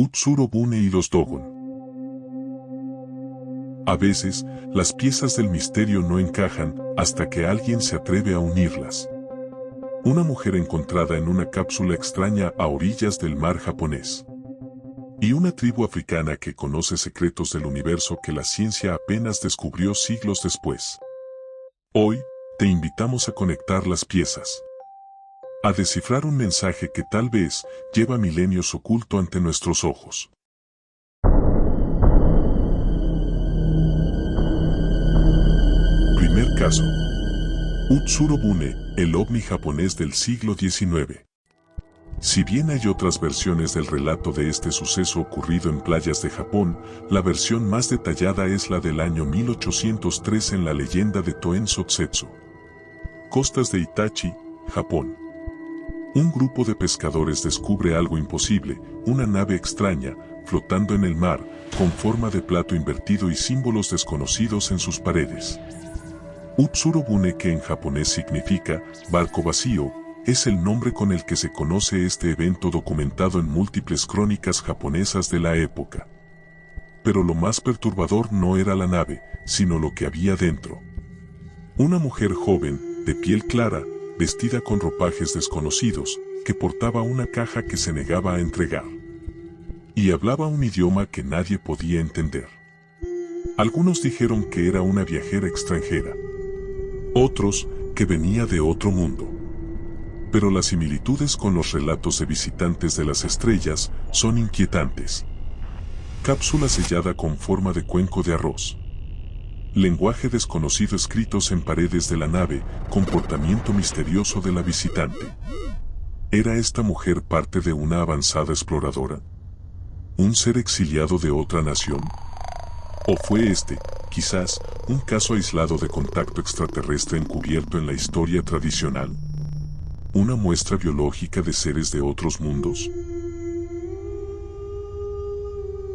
Utsuro-bune y los Dogon. A veces, las piezas del misterio no encajan hasta que alguien se atreve a unirlas. Una mujer encontrada en una cápsula extraña a orillas del mar japonés. Y una tribu africana que conoce secretos del universo que la ciencia apenas descubrió siglos después. Hoy, te invitamos a conectar las piezas. A descifrar un mensaje que tal vez lleva milenios oculto ante nuestros ojos. Primer caso. Utsuro-bune, el ovni japonés del siglo XIX. Si bien hay otras versiones del relato de este suceso ocurrido en playas de Japón, la versión más detallada es la del año 1803 en la leyenda de Toen Sotsetsu. Costas de Itachi, Japón. Un grupo de pescadores descubre algo imposible, una nave extraña, flotando en el mar, con forma de plato invertido y símbolos desconocidos en sus paredes. Utsuro-bune, que en japonés significa barco vacío, es el nombre con el que se conoce este evento documentado en múltiples crónicas japonesas de la época. Pero lo más perturbador no era la nave, sino lo que había dentro. Una mujer joven, de piel clara, vestida con ropajes desconocidos, que portaba una caja que se negaba a entregar. Y hablaba un idioma que nadie podía entender. Algunos dijeron que era una viajera extranjera. Otros, que venía de otro mundo. Pero las similitudes con los relatos de visitantes de las estrellas son inquietantes. Cápsula sellada con forma de cuenco de arroz. Lenguaje desconocido escritos en paredes de la nave, comportamiento misterioso de la visitante. ¿Era esta mujer parte de una avanzada exploradora? ¿Un ser exiliado de otra nación? ¿O fue este, quizás, un caso aislado de contacto extraterrestre encubierto en la historia tradicional? ¿Una muestra biológica de seres de otros mundos?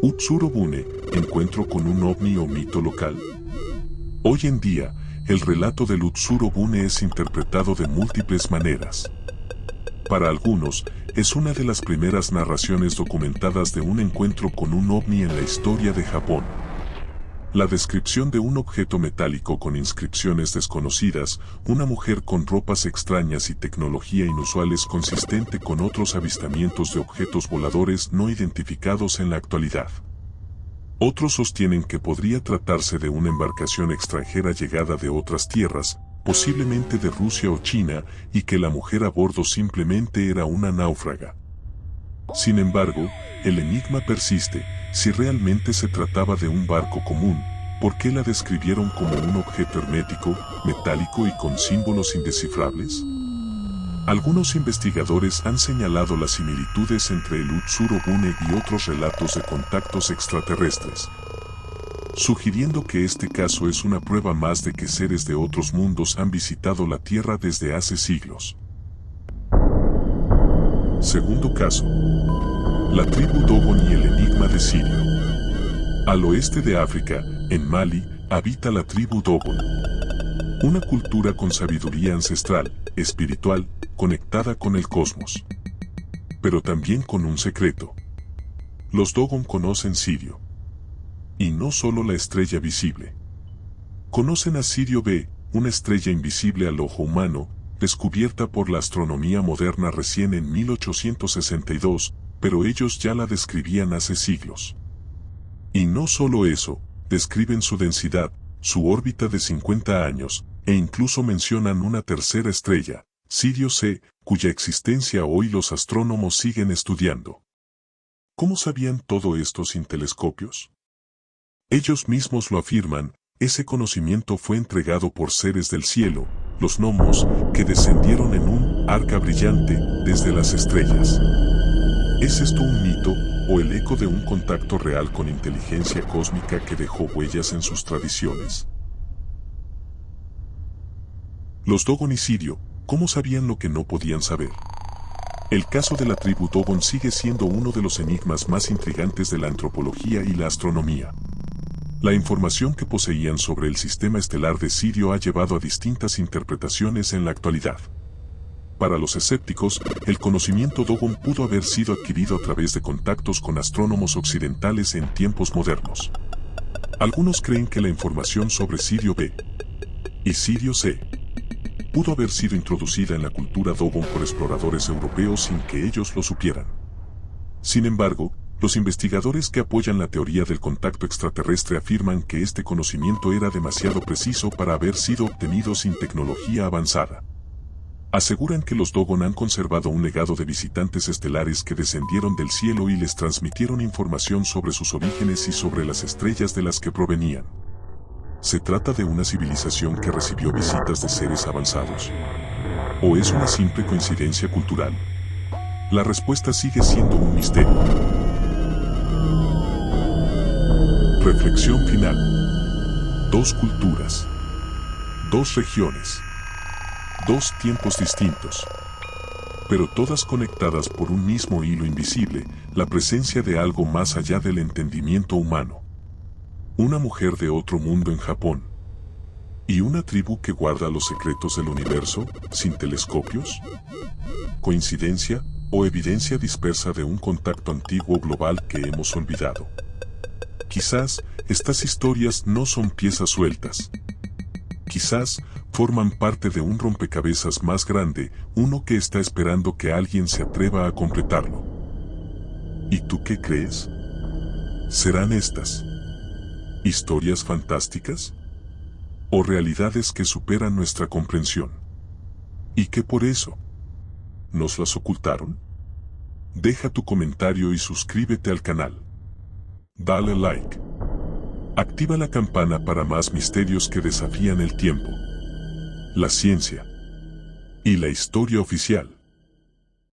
Utsuro-bune, encuentro con un ovni o mito local. Hoy en día, el relato del Utsuro-bune es interpretado de múltiples maneras. Para algunos, es una de las primeras narraciones documentadas de un encuentro con un ovni en la historia de Japón. La descripción de un objeto metálico con inscripciones desconocidas, una mujer con ropas extrañas y tecnología inusual es consistente con otros avistamientos de objetos voladores no identificados en la actualidad. Otros sostienen que podría tratarse de una embarcación extranjera llegada de otras tierras, posiblemente de Rusia o China, y que la mujer a bordo simplemente era una náufraga. Sin embargo, el enigma persiste. Si realmente se trataba de un barco común, ¿por qué la describieron como un objeto hermético, metálico y con símbolos indescifrables? Algunos investigadores han señalado las similitudes entre el Utsuro-bune y otros relatos de contactos extraterrestres, sugiriendo que este caso es una prueba más de que seres de otros mundos han visitado la Tierra desde hace siglos. Segundo caso. La tribu Dogon y el enigma de Sirio. Al oeste de África, en Mali, habita la tribu Dogon. Una cultura con sabiduría ancestral, espiritual, conectada con el cosmos. Pero también con un secreto. Los Dogon conocen Sirio. Y no solo la estrella visible. Conocen a Sirio B, una estrella invisible al ojo humano, descubierta por la astronomía moderna recién en 1862, pero ellos ya la describían hace siglos. Y no solo eso, describen su densidad, su órbita de 50 años, e incluso mencionan una tercera estrella, Sirio C, cuya existencia hoy los astrónomos siguen estudiando. ¿Cómo sabían todo esto sin telescopios? Ellos mismos lo afirman, ese conocimiento fue entregado por seres del cielo, los gnomos, que descendieron en un arca brillante desde las estrellas. ¿Es esto un mito, o el eco de un contacto real con inteligencia cósmica que dejó huellas en sus tradiciones? Los Dogon y Sirio, ¿cómo sabían lo que no podían saber? El caso de la tribu Dogon sigue siendo uno de los enigmas más intrigantes de la antropología y la astronomía. La información que poseían sobre el sistema estelar de Sirio ha llevado a distintas interpretaciones en la actualidad. Para los escépticos, el conocimiento Dogon pudo haber sido adquirido a través de contactos con astrónomos occidentales en tiempos modernos. Algunos creen que la información sobre Sirio B y Sirio C pudo haber sido introducida en la cultura Dogon por exploradores europeos sin que ellos lo supieran. Sin embargo, los investigadores que apoyan la teoría del contacto extraterrestre afirman que este conocimiento era demasiado preciso para haber sido obtenido sin tecnología avanzada. Aseguran que los Dogon han conservado un legado de visitantes estelares que descendieron del cielo y les transmitieron información sobre sus orígenes y sobre las estrellas de las que provenían. ¿Se trata de una civilización que recibió visitas de seres avanzados? ¿O es una simple coincidencia cultural? La respuesta sigue siendo un misterio. Reflexión final. Dos culturas. Dos regiones. Dos tiempos distintos. Pero todas conectadas por un mismo hilo invisible, la presencia de algo más allá del entendimiento humano. Una mujer de otro mundo en Japón. ¿Y una tribu que guarda los secretos del universo, sin telescopios? ¿Coincidencia o evidencia dispersa de un contacto antiguo global que hemos olvidado? Quizás estas historias no son piezas sueltas. Quizás forman parte de un rompecabezas más grande, uno que está esperando que alguien se atreva a completarlo. ¿Y tú qué crees? ¿Serán estas historias fantásticas? ¿O realidades que superan nuestra comprensión? ¿Y que por eso nos las ocultaron? Deja tu comentario y suscríbete al canal. Dale like. Activa la campana para más misterios que desafían el tiempo, la ciencia y la historia oficial.